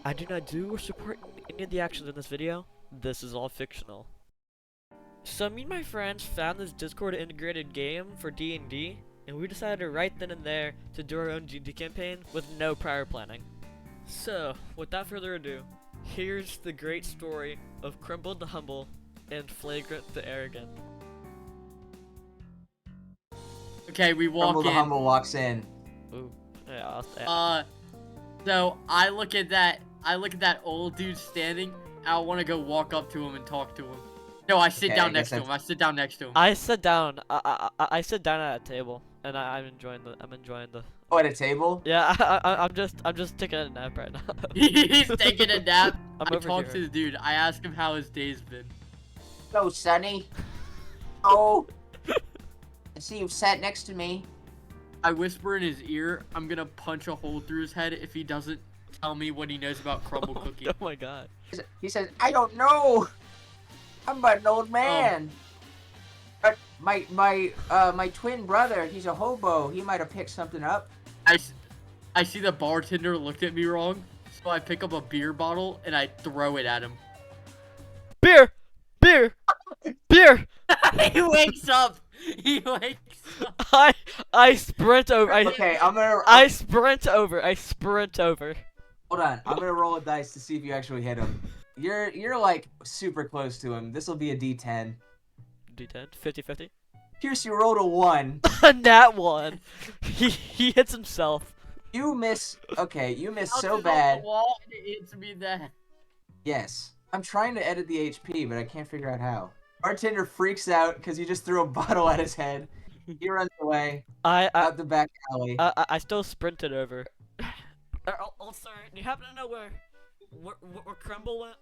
I do not do or support any of the actions in this video. This is all fictional. So me and my friends found this Discord integrated game for D&D, and we decided right then and there to do our own D&D campaign with no prior planning. So, without further ado, here's the great story of Crumble the Humble and Flagrant the Arrogant. Okay, we walk Crumble the in. Humble walks in. Ooh, yeah, So I look at that old dude standing. I want to go walk up to him and talk to him. No, I sit Okay, down I next guess to him. I sit down next to him. I sit down. I sit down at a table, and I'm enjoying the. Oh, at a table? Yeah, I'm just taking a nap right now. He's taking a nap. I'm I over talk here. to the dude. I ask him how his day's been. Hello, Sonny. Oh. I see you've sat next to me. I whisper in his ear, I'm gonna punch a hole through his head if he doesn't tell me what he knows about Crumble Cookie. Oh my god. He says, I don't know. I'm but an old man. My twin brother, he's a hobo. He might have picked something up. I see the bartender looked at me wrong, so I pick up a beer bottle and I throw it at him. Beer! Beer! Beer! He wakes up! He wakes up! I sprint over. Okay, I sprint over. Hold on. I'm gonna roll a dice to see if you actually hit him. You're like super close to him. This will be a D10. D10, 50-50. Pierce, you rolled a 1. Nat 1. He hits himself. You miss. Okay, you miss so Bounces off bad. the wall and it hits me there. Yes. I'm trying to edit the HP, but I can't figure out how. Bartender freaks out because you just threw a bottle at his head. He runs away out the back alley. I still sprinted over. Oh, sorry. Do you happen to know where Crumble went?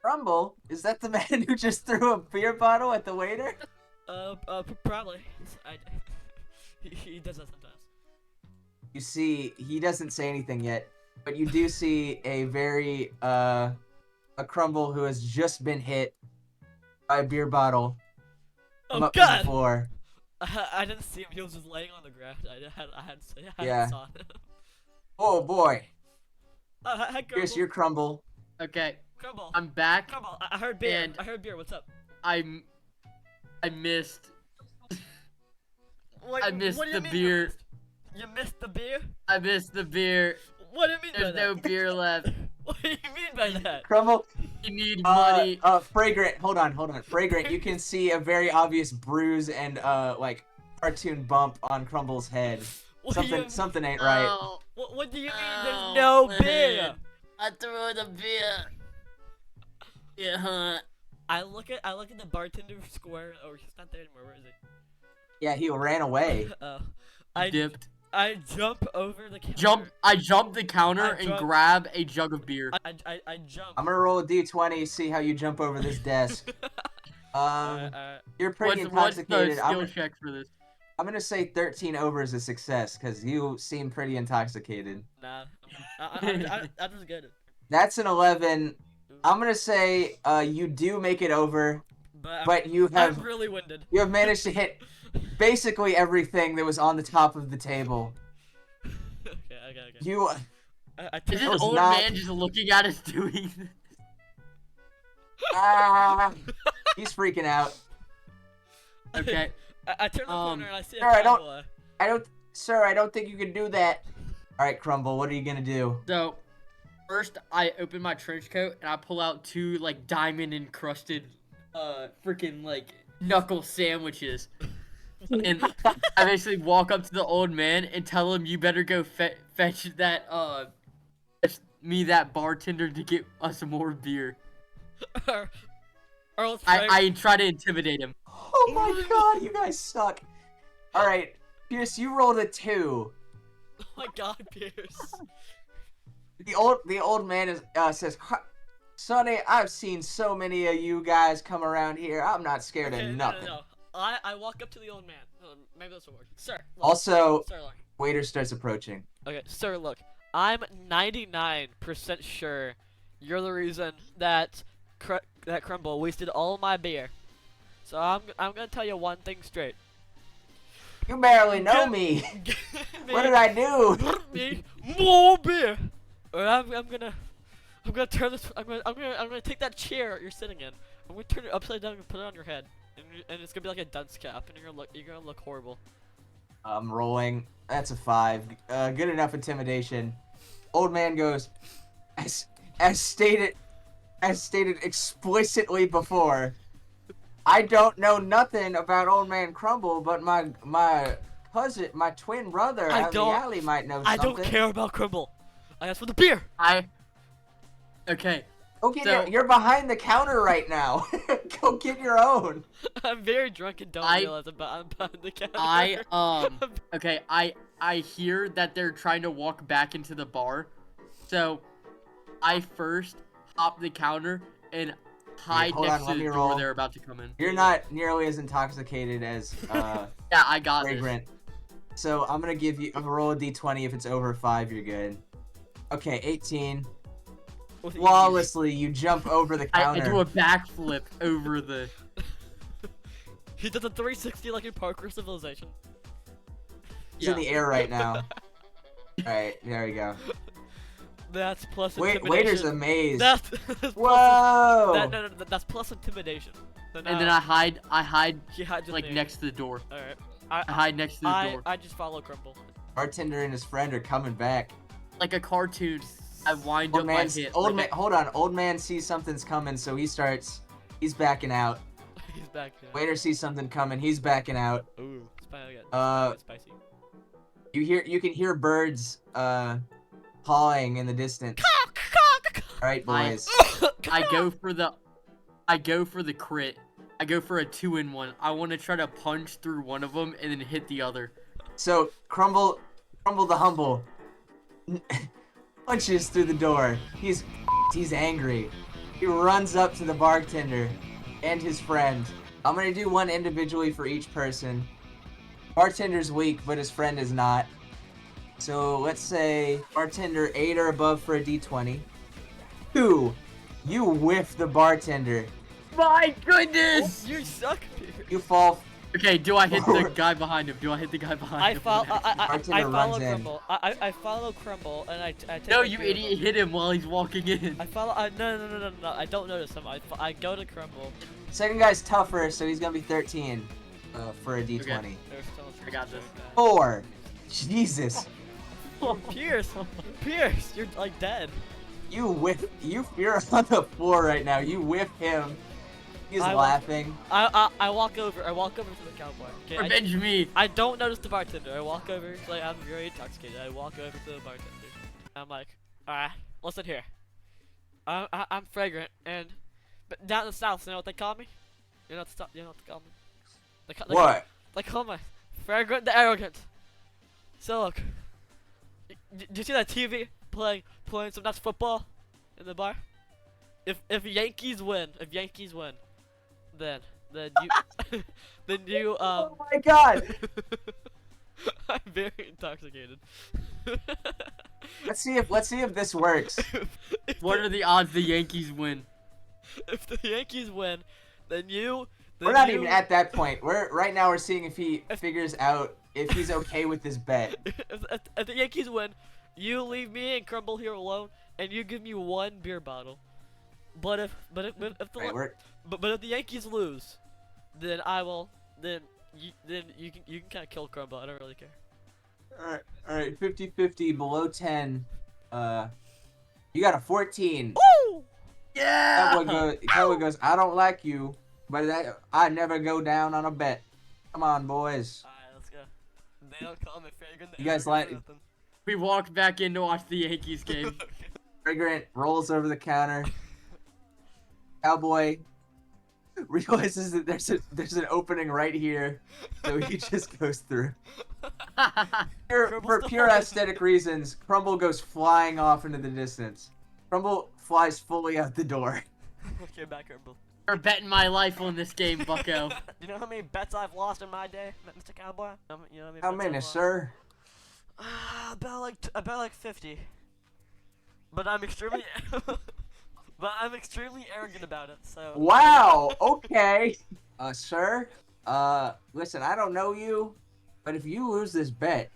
Crumble? Is that the man who just threw a beer bottle at the waiter? Probably. He does that sometimes. You see, he doesn't say anything yet, but you do see a very, a Crumble who has just been hit by a beer bottle. Oh up from the god! floor. I didn't see him. He was just laying on the ground. I hadn't Yeah. saw him. Oh boy. Hi, Crumble. Here's your Crumble. Okay, Crumble. I'm back. Crumble. I heard beer. And- I heard beer. What's up? I missed. Wait, I missed what do you the mean beer. You missed the beer? I missed the beer. What do you mean There's by no that? beer left. What do you mean by that? Crumble. You need money. Fragrant. Hold on. Fragrant. You can see a very obvious bruise and like cartoon bump on Crumble's head. What do you- Something ain't right. Oh, What do you mean oh, there's no man. beer? I threw the beer. Yeah. I look at the bartender square. Oh, he's not there anymore. Where is he? Yeah, he ran away. Oh, Dipped. I jump over the counter. I jump the counter I and jump- grab a jug of beer. I jump. I'm gonna roll a d20, see how you jump over this desk. You're pretty What's the intoxicated. skill check for this? I'm gonna say 13 over is a success because you seem pretty intoxicated. Nah, I'm just good. That's an 11. I'm gonna say you do make it over, But but you I'm have really winded. managed to hit basically everything that was on the top of the table. Okay. You I Is turn- this was old not- man just looking at us doing this? he's freaking out. Okay. I turn the corner and I see a sir, I don't- cowboy. Sir, I don't think you can do that. All right, Crumble, what are you gonna do? So, first I open my trench coat and I pull out two like diamond encrusted, freaking like knuckle sandwiches, and I basically walk up to the old man and tell him, "You better go fetch that fetch me that bartender to get us more beer." Or let's try- I try to intimidate him. Oh my god, you guys suck. All right, Pierce, you rolled a 2. Oh my god, Pierce. The old man says, "Sonny, I've seen so many of you guys come around here. I'm not scared Okay, of no. nothing." I walk up to the old man. Maybe this will work. Sir. Look. Also, Sir, look. waiter starts approaching. Okay, sir, look. I'm 99% sure you're the reason that that Crumble wasted all my beer. So I'm gonna tell you one thing straight. You barely know me. Give What did I do? me more beer, Or I'm gonna turn this. I'm gonna take that chair you're sitting in. I'm gonna turn it upside down and put it on your head, and it's gonna be like a dunce cap, and you're gonna look horrible. I'm rolling. That's a 5. Good enough intimidation. Old man goes, as stated explicitly before. I don't know nothing about Old Man Crumble, but my cousin, my twin brother out in the alley might know something. I don't care about Crumble. I asked for the beer. Okay. Okay, you're behind the counter right now. Go get your own. I'm very drunk and don't realize I'm behind the counter. Okay, I hear that they're trying to walk back into the bar. So, I first hop the counter and hide next to the door they're about to come in. You're not nearly as intoxicated as yeah, I got Fragrant. So I'm gonna give you a roll of d20. If it's over 5, you're good. Okay, 18. Flawlessly, you jump over the counter. I do a backflip over the. He does a 360 like in Parkour Civilization. He's in the air right now. Alright, there we go. That's plus intimidation. Waiter's amazed. That's Whoa! That's plus intimidation. So and then I hide like me. next to the door. Alright. I hide next to the door. I just follow Crumble. Bartender and his friend are coming back. Like a cartoon. I wind up my hit. Hold on. Old man sees something's coming, so he's backing out. He's back. Yeah. Waiter sees something coming, he's backing out. Ooh, spicy. You can hear birds pawing in the distance. Alright, boys. I go for the crit. I go for a 2-in-1. I want to try to punch through one of them and then hit the other. So Crumble the Humble punches through the door. He's angry. He runs up to the bartender and his friend. I'm gonna do one individually for each person. Bartender's weak, but his friend is not. So let's say bartender 8 or above for a d20. 2, you whiff the bartender. My goodness! Oh, you suck. You fall. Okay, do I hit the guy behind him? I follow Crumble. I follow Crumble and I take. No, you idiot! Hit him while he's walking in. I follow. No. I don't notice him. I go to Crumble. Second guy's tougher, so he's gonna be 13 for a d20. Okay. I got this. 4. Jesus. Pierce, you're like dead. You whiff. You're on the floor right now. You whiff him. He's laughing. I walk over to the cowboy. Okay, Revenge me. I don't notice the bartender. I walk over, like I'm very intoxicated. I walk over to the bartender. I'm like, alright, listen here. I'm Fragrant, but down in the south, you know what they call me? You know what they call me? What? They call me Fragrant the Arrogant. So look, do you see that TV playing some nice football in the bar? If Yankees win, then you Oh my God! I'm very intoxicated. Let's see if this works. What are the odds the Yankees win? If the Yankees win, then we're not even at that point. Right now we're seeing if he figures out if he's okay with this bet. If the Yankees win, you leave me and Crumble here alone, and you give me 1 beer bottle. But if the Yankees lose, then you can kind of kill Crumble. I don't really care. All right, 50-50 below 10. You got a 14. Woo! Yeah. Cowboy goes. I don't like you, but I never go down on a bet. Come on, boys. All right, let's go. They don't call me Fragrant. You guys like? We walked back in to watch the Yankees game. Fragrant rolls over the counter. Cowboy realizes that there's an opening right here, so he just goes through. For pure aesthetic reasons, Crumble goes flying off into the distance. Crumble flies fully out the door. Okay, back, Crumble. You're betting my life on this game, bucko. You know how many bets I've lost in my day, Mr. Cowboy? You know how many, sir? About like 50. But I'm extremely arrogant about it. So. Wow. Okay. Sir. Listen, I don't know you, but if you lose this bet,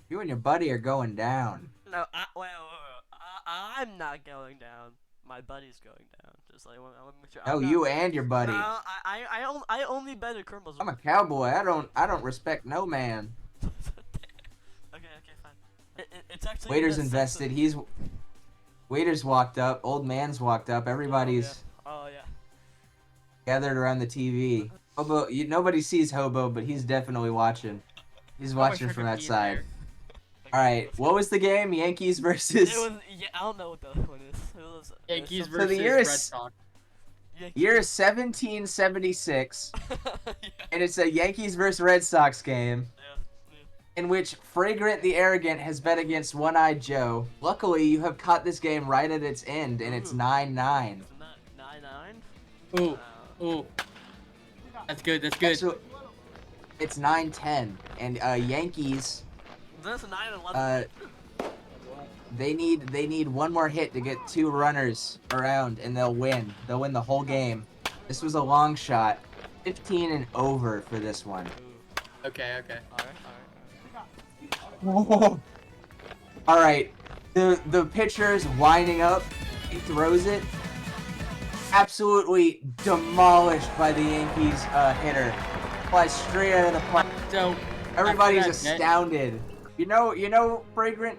you and your buddy are going down. No, wait. I'm not going down. My buddy's going down. Just like I want to make sure. No, you and your buddy. No, I only bet at Crumbles. I'm a cowboy. I don't respect no man. Okay, fine. It's actually. Waiter's in the sense invested. of- Waiter's walked up. Old man's walked up. Everybody's Oh yeah. gathered around the TV. Hobo, nobody sees Hobo, but he's definitely watching. He's watching from that side. All right, what was the game? Yankees versus. It was. Yeah, I don't know what the other one is. It was. Yankees So versus the year Red is- Sox. Year 1776, yeah. and it's a Yankees versus Red Sox game in which Fragrant the Arrogant has bet against One-Eyed Joe. Luckily, you have caught this game right at its end, and it's Ooh. 9-9. It's not 9-9. Ooh, ooh. That's good. That's good. So it's 9-10, and Yankees. That's 9-11. They need one more hit to get 2 runners around, and they'll win. They'll win the whole game. This was a long shot. 15 and over for this one. Okay. Alright. All right, the pitcher's winding up. He throws it. Absolutely demolished by the Yankees hitter. Flies straight out of the park. So Everybody's after that net- astounded. You know, Fragrant,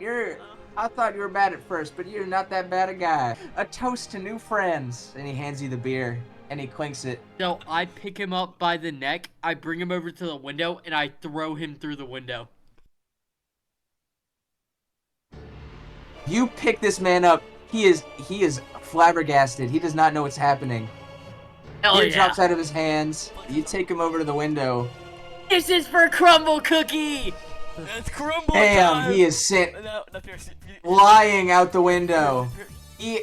I thought you were bad at first, but you're not that bad a guy. A toast to new friends. And he hands you the beer, and he clinks it. So I pick him up by the neck, I bring him over to the window, and I throw him through the window. You pick this man up. He is flabbergasted. He does not know what's happening. Hell Beer yeah. drops out of his hands. You take him over to the window. This is for Crumble Cookie! It's crumble Damn, time. he is sent No, Pierce. flying out the window. He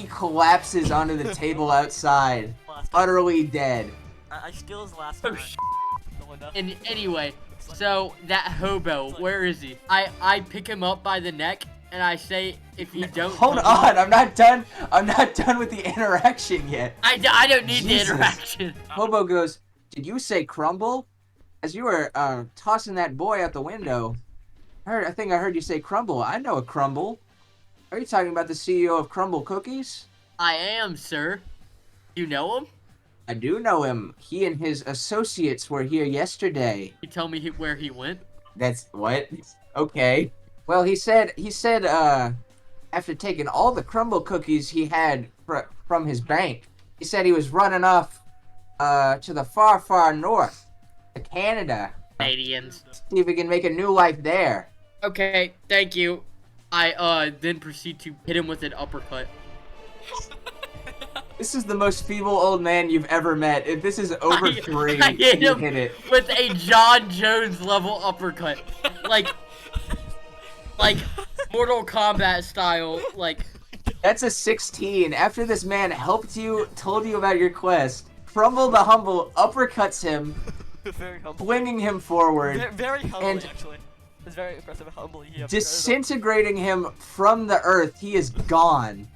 collapses onto the table outside, utterly dead. I steal his last Oh, time. sh- The window. And anyway, so that hobo, where is he? I pick him up by the neck, and I say, if you don't Hold come on, I'm not done with the interaction yet. I don't need Jesus. the interaction. Hobo goes, "Did you say crumble?" As you were tossing that boy out the window, I think I heard you say crumble. I know a crumble. Are you talking about the CEO of Crumble Cookies? I am, sir. You know him? I do know him. He and his associates were here yesterday. You tell me where he went? That's what? Okay. Well, he said after taking all the crumble cookies he had from his bank, he said he was running off to the far, far north, to Canada. Canadians. See if he can make a new life there. Okay, thank you. I then proceed to hit him with an uppercut. This is the most feeble old man you've ever met. If this is over 3, I hit you him hit it. with a John Jones level uppercut. Like Mortal Kombat style, like That's a 16. After this man helped you, told you about your quest, Crumble the Humble uppercuts him, Very humble. flinging him forward, Very humbly, and- actually. It's very impressive how humbly he disintegrating him from the earth. He is gone.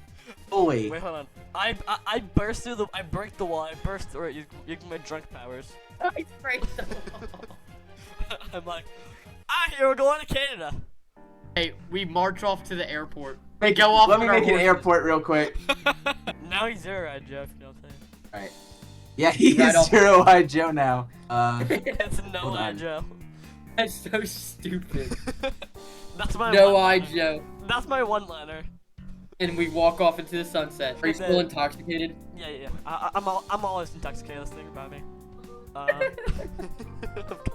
Fully. Wait, hold on. I burst through I break the wall. I burst through it. You my drunk powers. I break the wall. I'm like, here we're going to Canada. Hey, we march off to the airport. Make- go off Let on me our make an horses. airport real quick. Now he's Zero-Eyed Jeff, you know what I'm saying? Alright. Yeah, he Right is off- Zero-Eyed Joe now. It's Hold No-Eyed on. Joe. That's so stupid. That's my No one-liner. eye Joe. That's my one-liner. And we walk off into the sunset. Are you still intoxicated? Yeah. I'm always intoxicated. Let's think about me.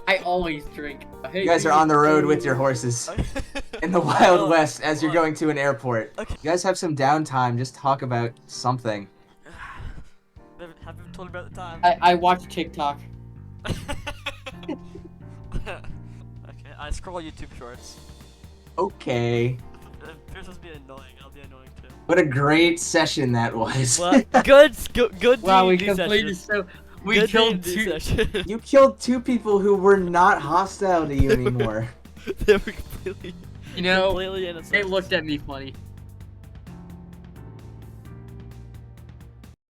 I always drink. Hey, You guys are on the road with your horses in the Wild West as you're going to an airport. Okay. You guys have some downtime. Just talk about something. Have you told me about the time? I watch TikTok. Okay, I scroll YouTube shorts. Okay. If you're supposed to be annoying, I'll be annoying too. What a great session that was. Well, good Wow, we D&D completed session. so. We Good killed D&D two. session. You killed 2 people who were not hostile to you anymore. They were completely You know, innocent. they looked at me funny.